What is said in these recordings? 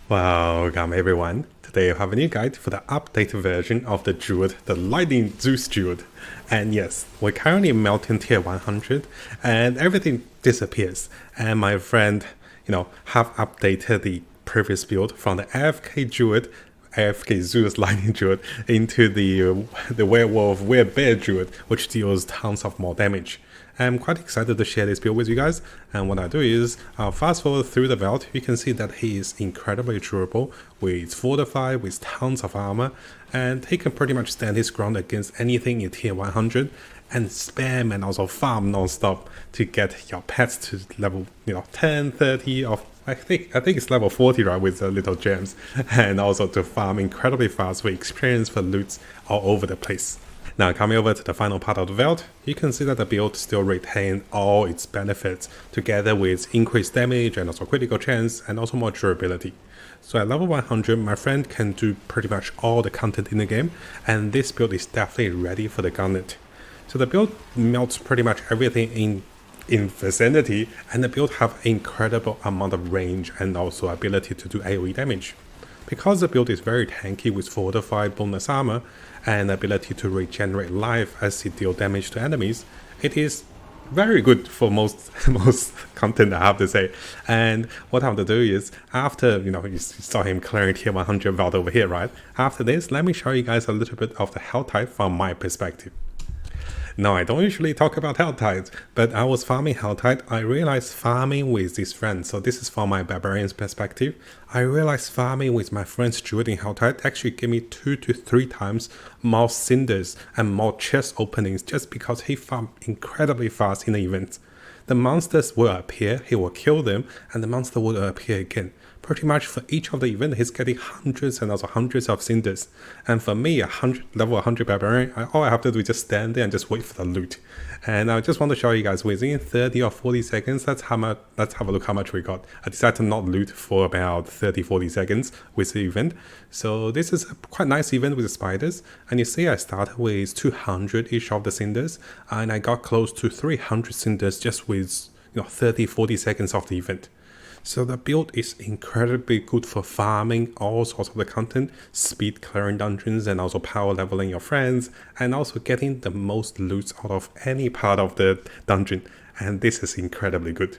Welcome everyone. Today I have a new guide for the updated version of the Druid, the Lightning Zeus Druid. And yes, we're currently melting tier 100 and everything disappears. And my friend, have updated the previous build from the AFK Druid, AFK Zeus Lightning Druid into the Werewolf Bear Druid, which deals tons of more damage. I'm quite excited to share this build with you guys, and what I do is I'll fast forward through the belt. You can see that he is incredibly durable, with fortified, with tons of armor, and he can pretty much stand his ground against anything in tier 100 and spam and also farm non-stop to get your pets to level 10, 30 of I think it's level 40, right, with the little gems, and also to farm incredibly fast with experience for loots all over the place. Now coming over to the final part of the build, you can see that the build still retains all its benefits together with increased damage and also critical chance and also more durability. So at level 100, my friend can do pretty much all the content in the game, and this build is definitely ready for the Gauntlet. So the build melts pretty much everything in vicinity, and the build have incredible amount of range and also ability to do AoE damage. Because the build is very tanky with fortified bonus armor and ability to regenerate life as it deals damage to enemies, it is very good for most content, I have to say. And what I have to do is, after, you saw him clearing tier 100 vault over here, right? After this, let me show you guys a little bit of the health type from my perspective. Now, I don't usually talk about health types, but I was farming health type. I realized farming with this friend, so this is from my barbarian's perspective. I realized farming with my friend's Druid in health type actually gave me 2 to 3 times more cinders and more chest openings just because he farmed incredibly fast in the event. The monsters will appear, he will kill them, and the monster will appear again. Pretty much for each of the event, he's getting hundreds and also hundreds of cinders. And for me, level 100 barbarian, all I have to do is just stand there and just wait for the loot. And I just want to show you guys, within 30 or 40 seconds, let's have a look how much we got. I decided to not loot for about 30-40 seconds with the event. So this is a quite nice event with the spiders. And you see I started with 200-ish of the cinders, and I got close to 300 cinders just with 30-40 seconds of the event. So the build is incredibly good for farming all sorts of the content, speed clearing dungeons, and also power leveling your friends, and also getting the most loot out of any part of the dungeon, and this is incredibly good.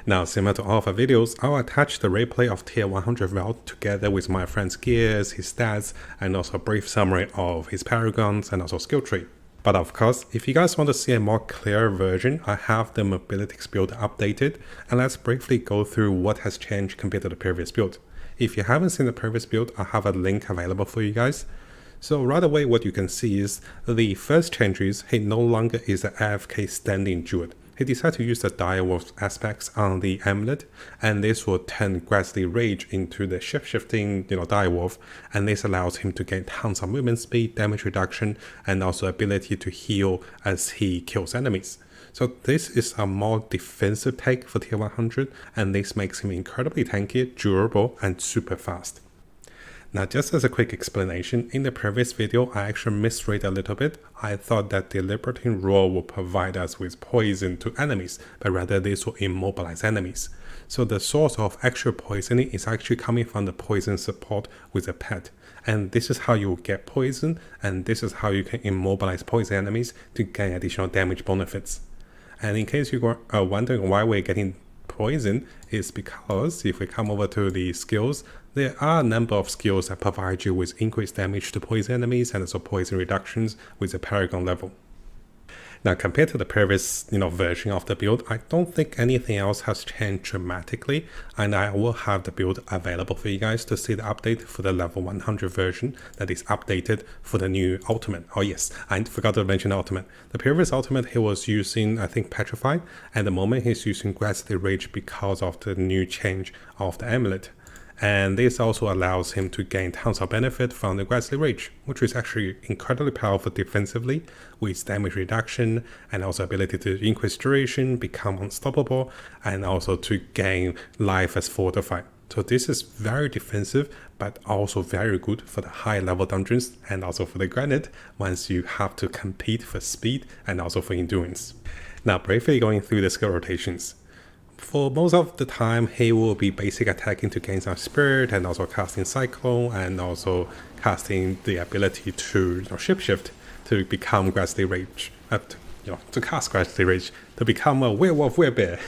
Now, similar to all of our videos, I'll attach the replay of tier 100 vault together with my friend's gears, his stats, and also a brief summary of his paragons and also skill tree. But of course, if you guys want to see a more clear version, I have the mobilities build updated, and let's briefly go through what has changed compared to the previous build. If you haven't seen the previous build, I have a link available for you guys. So right away what you can see is the first change is he no longer is an AFK standing Druid. He decided to use the direwolf aspects on the amulet, and this will turn Grassly Rage into the shape-shifting direwolf, and this allows him to gain tons of movement speed, damage reduction, and also ability to heal as he kills enemies. So this is a more defensive take for tier 100, and this makes him incredibly tanky, durable, and super fast. Now, just as a quick explanation, in the previous video, I actually misread a little bit. I thought that the Liberating Roar will provide us with poison to enemies, but rather this will immobilize enemies. So the source of actual poisoning is actually coming from the poison support with a pet. And this is how you get poison, and this is how you can immobilize poison enemies to gain additional damage benefits. And in case you are wondering why we're getting poison, is because if we come over to the skills, there are a number of skills that provide you with increased damage to poison enemies and also poison reductions with the paragon level. Now, compared to the previous version of the build, I don't think anything else has changed dramatically, and I will have the build available for you guys to see the update for the level 100 version that is updated for the new ultimate. Oh yes, I forgot to mention the ultimate. The previous ultimate he was using, I think, Petrified, and at the moment he's using Grassly Rage because of the new change of the amulet. And this also allows him to gain tons of benefit from the Grassly Rage, which is actually incredibly powerful defensively with damage reduction and also ability to increase duration, become unstoppable, and also to gain life as fortified. So this is very defensive, but also very good for the high level dungeons and also for the Granite once you have to compete for speed and also for endurance. Now, briefly going through the skill rotations. For most of the time, he will be basic attacking to gain some spirit, and also casting cyclone, and also casting the ability to shapeshift to become Ghastly Rage, to cast Ghastly Rage, to become a werewolf werebear.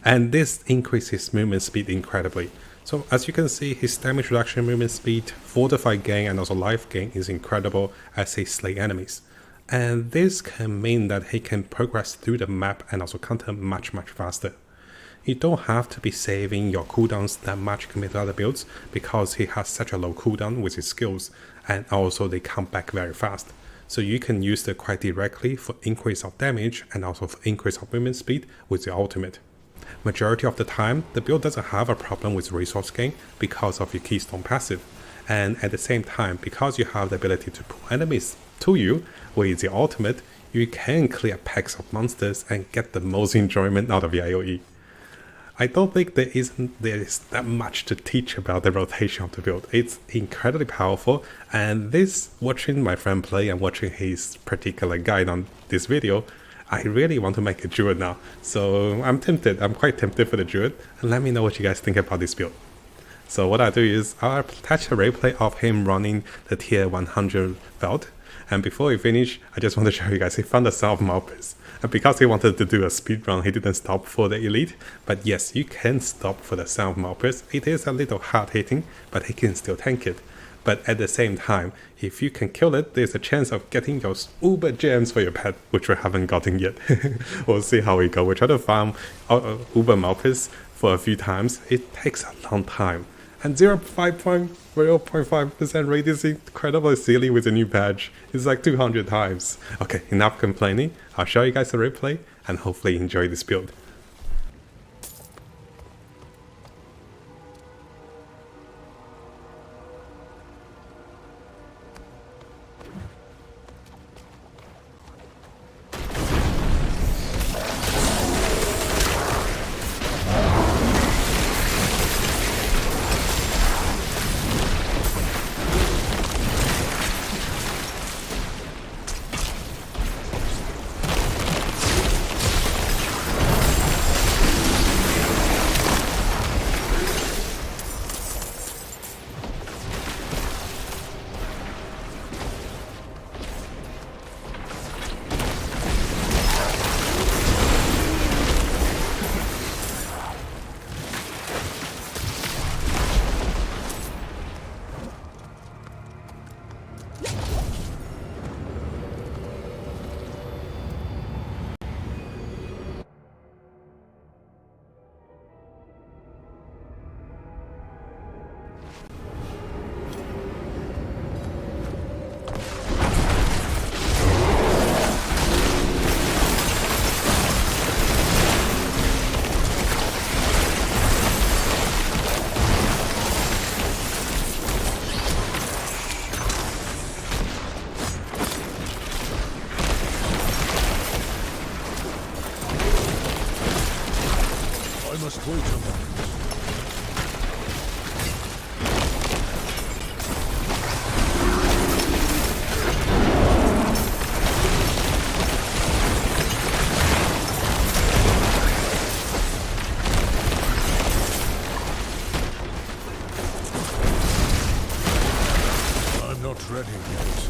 And this increases movement speed incredibly. So as you can see, his damage reduction, movement speed, fortified gain, and also life gain is incredible as he slay enemies. And this can mean that he can progress through the map and also counter much faster. You don't have to be saving your cooldowns that much compared to other builds because he has such a low cooldown with his skills, and also they come back very fast. So you can use it quite directly for increase of damage and also for increase of movement speed with the ultimate. Majority of the time, the build doesn't have a problem with resource gain because of your keystone passive. And at the same time, because you have the ability to pull enemies to you with the ultimate, you can clear packs of monsters and get the most enjoyment out of your AoE. I don't think there is that much to teach about the rotation of the build. It's incredibly powerful, and watching my friend play and watching his particular guide on this video, I really want to make a Druid now. So I'm quite tempted for the Druid, and let me know what you guys think about this build. So what I'll do is I'll attach a replay of him running the tier 100 belt, and before we finish, I just want to show you guys he found the Son of Malpus. And because he wanted to do a speed run, he didn't stop for the elite. But yes, you can stop for the Son of Malpus. It is a little hard hitting, but he can still tank it. But at the same time, if you can kill it, there's a chance of getting those uber gems for your pet, which we haven't gotten yet. We'll see how we go. We try to farm uber Malpus for a few times. It takes a long time. And 0.5% rate is incredibly silly with the new patch. It's like 200 times. Okay, enough complaining. I'll show you guys a replay and hopefully enjoy this build. must wait a moment. I'm not ready yet.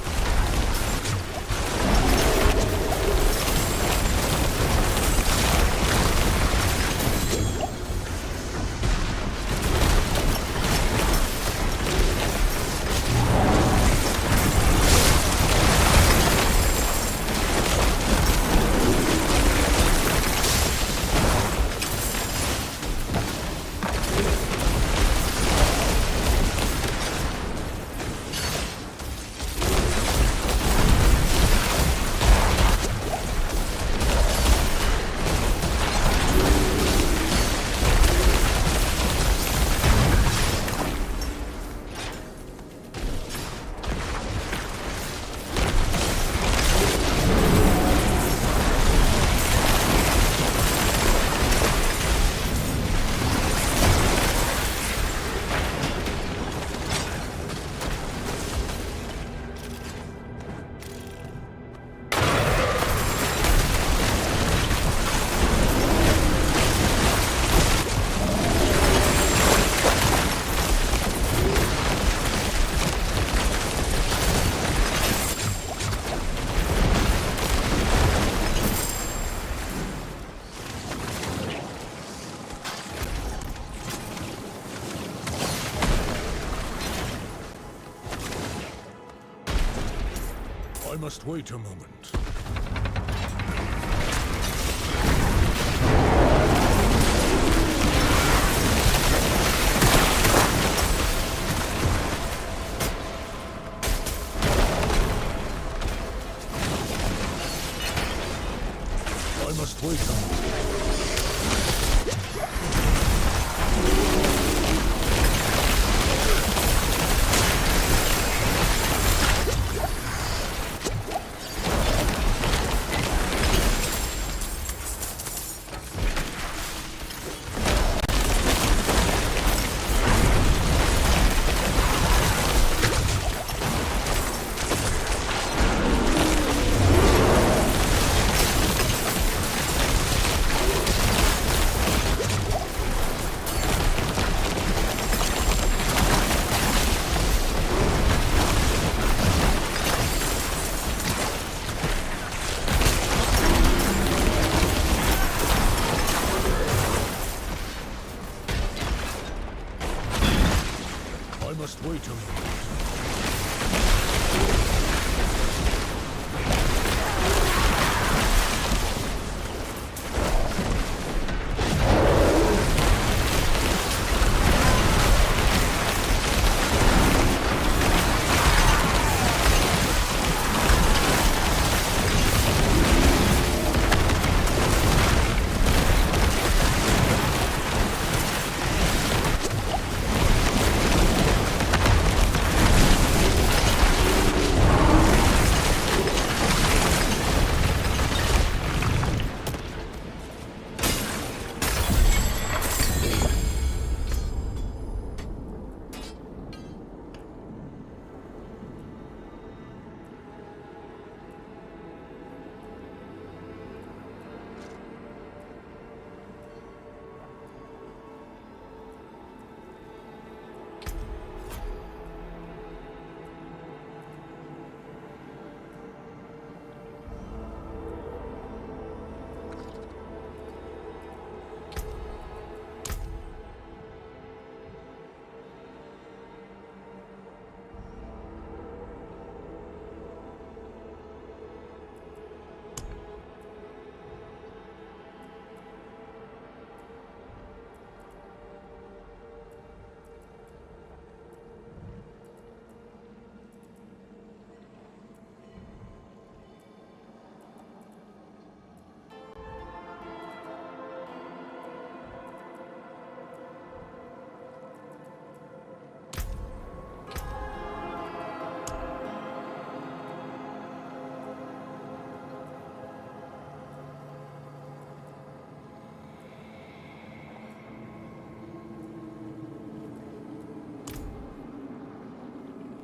must wait a moment. I must wait a moment.